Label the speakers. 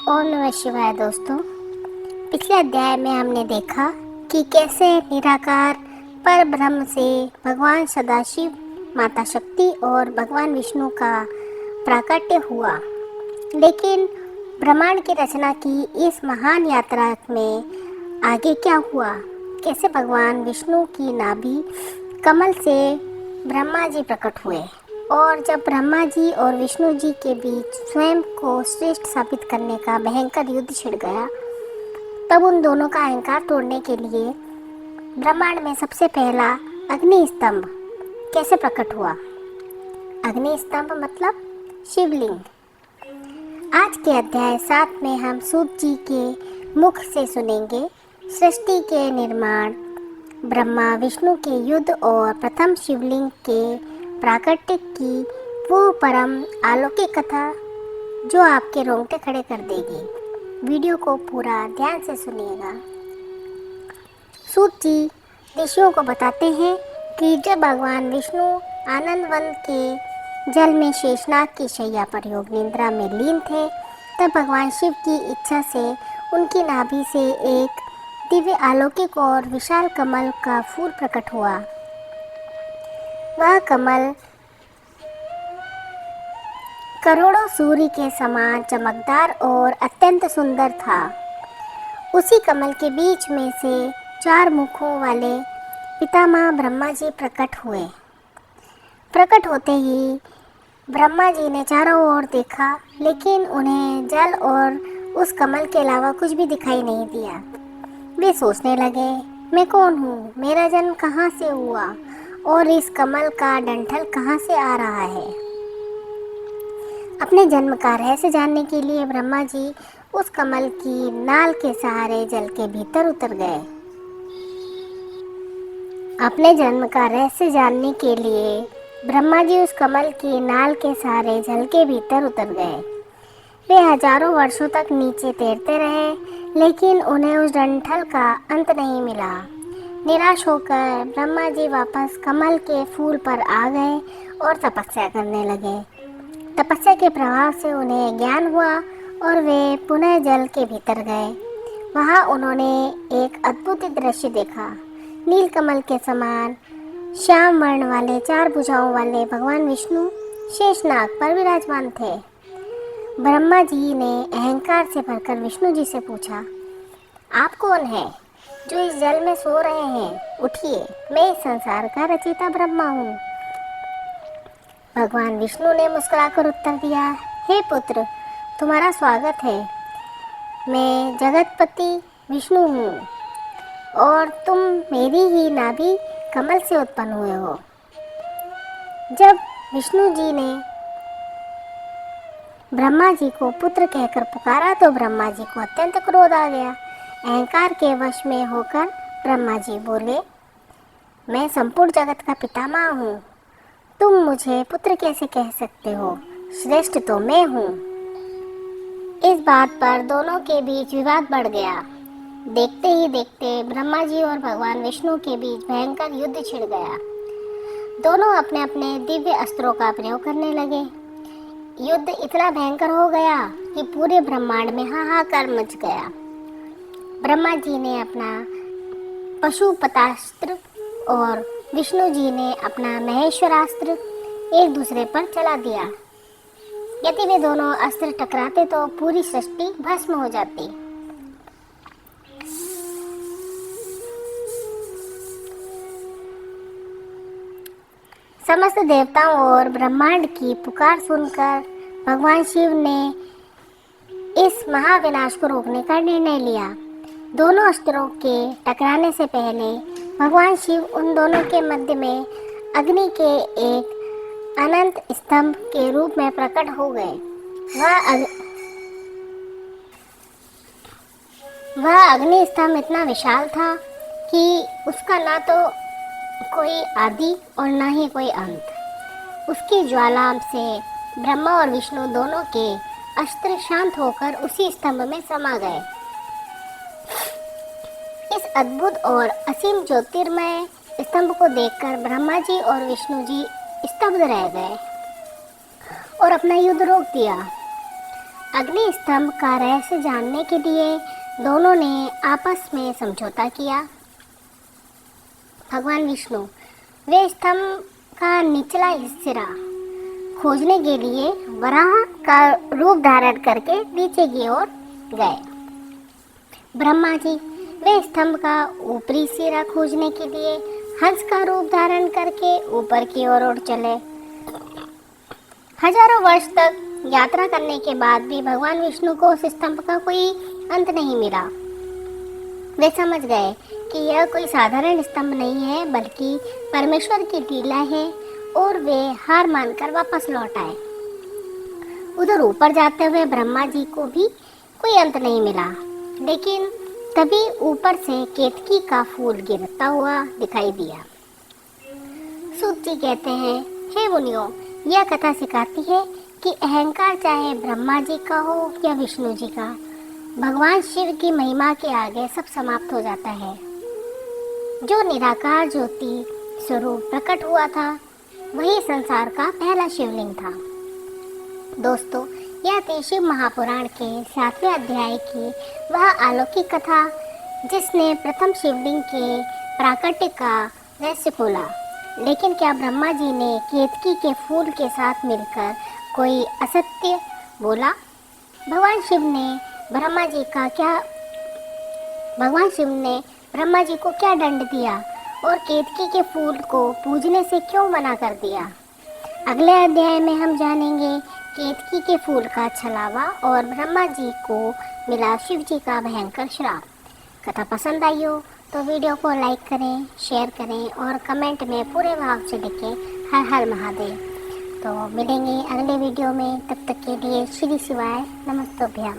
Speaker 1: ओम नमः शिवाय दोस्तों। पिछले अध्याय में हमने देखा कि कैसे निराकार पर ब्रह्म से भगवान सदाशिव, माता शक्ति और भगवान विष्णु का प्राकट्य हुआ। लेकिन ब्रह्मांड की रचना की इस महान यात्रा में आगे क्या हुआ? कैसे भगवान विष्णु की नाभि कमल से ब्रह्मा जी प्रकट हुए और जब ब्रह्मा जी और विष्णु जी के बीच स्वयं को श्रेष्ठ साबित करने का भयंकर युद्ध छिड़ गया, तब उन दोनों का अहंकार तोड़ने के लिए ब्रह्मांड में सबसे पहला अग्नि स्तंभ कैसे प्रकट हुआ? अग्नि स्तंभ मतलब शिवलिंग। आज के अध्याय 7 में हम सूत जी के मुख से सुनेंगे सृष्टि के निर्माण, ब्रह्मा विष्णु के युद्ध और प्रथम शिवलिंग के प्राकट्य की वो परम अलौकिक कथा जो आपके रोंगटे खड़े कर देगी। वीडियो को पूरा ध्यान से सुनिएगा। सूत जी ऋषियों को बताते हैं कि जब भगवान विष्णु आनंद वन के जल में शेषनाग की शैया पर योग निद्रा में लीन थे, तब भगवान शिव की इच्छा से उनकी नाभि से एक दिव्य अलौकिक और विशाल कमल का फूल प्रकट हुआ। वह कमल करोड़ों सूर्य के समान चमकदार और अत्यंत सुंदर था। उसी कमल के बीच में से 4 मुखों वाले पितामह ब्रह्मा जी प्रकट हुए। प्रकट होते ही ब्रह्मा जी ने चारों ओर देखा, लेकिन उन्हें जल और उस कमल के अलावा कुछ भी दिखाई नहीं दिया। वे सोचने लगे, मैं कौन हूँ, मेरा जन्म कहाँ से हुआ और इस कमल का डंठल कहाँ से आ रहा है। अपने जन्म का रहस्य जानने के लिए ब्रह्मा जी उस कमल की नाल के सहारे जल के भीतर उतर गए। अपने जन्म का रहस्य जानने के लिए ब्रह्मा जी उस कमल की नाल के सहारे जल के भीतर उतर गए। वे हजारों वर्षों तक नीचे तैरते रहे, लेकिन उन्हें उस डंठल का अंत नहीं मिला। निराश होकर ब्रह्मा जी वापस कमल के फूल पर आ गए और तपस्या करने लगे। तपस्या के प्रभाव से उन्हें ज्ञान हुआ और वे पुनः जल के भीतर गए। वहाँ उन्होंने एक अद्भुत दृश्य देखा। नील कमल के समान श्याम वर्ण वाले 4 भुजाओं वाले भगवान विष्णु शेषनाग पर विराजमान थे। ब्रह्मा जी ने अहंकार से भरकर विष्णु जी से पूछा, आप कौन हैं जो इस जल में सो रहे हैं? उठिए, मैं इस संसार का रचयिता ब्रह्मा हूँ। भगवान विष्णु ने मुस्कुराकर उत्तर दिया, हे पुत्र, तुम्हारा स्वागत है। मैं जगतपति विष्णु हूँ और तुम मेरी ही नाभि कमल से उत्पन्न हुए हो। जब विष्णु जी ने ब्रह्मा जी को पुत्र कहकर पुकारा तो ब्रह्मा जी को अत्यंत क्रोध आ गया। अहंकार के वश में होकर ब्रह्मा जी बोले, मैं संपूर्ण जगत का पितामह हूँ, तुम मुझे पुत्र कैसे कह सकते हो? श्रेष्ठ तो मैं हूँ। इस बात पर दोनों के बीच विवाद बढ़ गया। देखते ही देखते ब्रह्मा जी और भगवान विष्णु के बीच भयंकर युद्ध छिड़ गया। दोनों अपने अपने दिव्य अस्त्रों का प्रयोग करने लगे। युद्ध इतना भयंकर हो गया कि पूरे ब्रह्मांड में हाहाकार मच गया। ब्रह्मा जी ने अपना पशुपतास्त्र और विष्णु जी ने अपना महेश्वरास्त्र एक दूसरे पर चला दिया। यदि वे दोनों अस्त्र टकराते तो पूरी सृष्टि भस्म हो जाती। समस्त देवताओं और ब्रह्मांड की पुकार सुनकर भगवान शिव ने इस महाविनाश को रोकने का निर्णय लिया। दोनों अस्त्रों के टकराने से पहले भगवान शिव उन दोनों के मध्य में अग्नि के एक अनंत स्तंभ के रूप में प्रकट हो गए। वह अग्नि स्तंभ इतना विशाल था कि उसका ना तो कोई आदि और ना ही कोई अंत। उसकी ज्वाला से ब्रह्मा और विष्णु दोनों के अस्त्र शांत होकर उसी स्तंभ में समा गए। इस अद्भुत और असीम ज्योतिर्मय स्तंभ को देखकर ब्रह्मा जी और विष्णु जी स्तब्ध रह गए और अपना युद्ध रोक दिया। अग्नि स्तंभ का रहस्य जानने के लिए दोनों ने आपस में समझौता किया। भगवान विष्णु वे स्तंभ का निचला हिस्सा खोजने के लिए वराह का रूप धारण करके नीचे की ओर गए। ब्रह्मा जी वे स्तंभ का ऊपरी सिरा खोजने के लिए हंस का रूप धारण करके ऊपर की ओर उड़ चले। हजारों वर्ष तक यात्रा करने के बाद भी भगवान विष्णु को उस स्तंभ का कोई अंत नहीं मिला। वे समझ गए कि यह कोई साधारण स्तंभ नहीं है, बल्कि परमेश्वर की लीला है, और वे हार मानकर वापस लौट आए। उधर ऊपर जाते हुए ब्रह्मा जी को भी कोई अंत नहीं मिला, लेकिन तभी ऊपर से केतकी का फूल गिरता हुआ दिखाई दिया। सूत जी कहते हैं, हे मुनियों, यह कथा सिखाती है कि अहंकार चाहे ब्रह्मा जी का हो या विष्णु जी का, भगवान शिव की महिमा के आगे सब समाप्त हो जाता है। जो निराकार ज्योति स्वरूप प्रकट हुआ था, वही संसार का पहला शिवलिंग था। दोस्तों, यह थी शिव महापुराण के 7वें अध्याय की वह अलौकिक कथा जिसने प्रथम शिवलिंग के प्राकट्य का रहस्य खोला। लेकिन क्या ब्रह्मा जी ने केतकी के फूल के साथ मिलकर कोई असत्य बोला? भगवान शिव ने ब्रह्मा जी को क्या दंड दिया और केतकी के फूल को पूजने से क्यों मना कर दिया? अगले अध्याय में हम जानेंगे केतकी के फूल का छलावा और ब्रह्मा जी को मिला शिव जी का भयंकर श्राप। कथा पसंद आई हो तो वीडियो को लाइक करें, शेयर करें और कमेंट में पूरे भाव से लिखें हर हर महादेव। तो मिलेंगे अगले वीडियो में, तब तक के लिए श्री शिवाय नमस्तोभ्याम।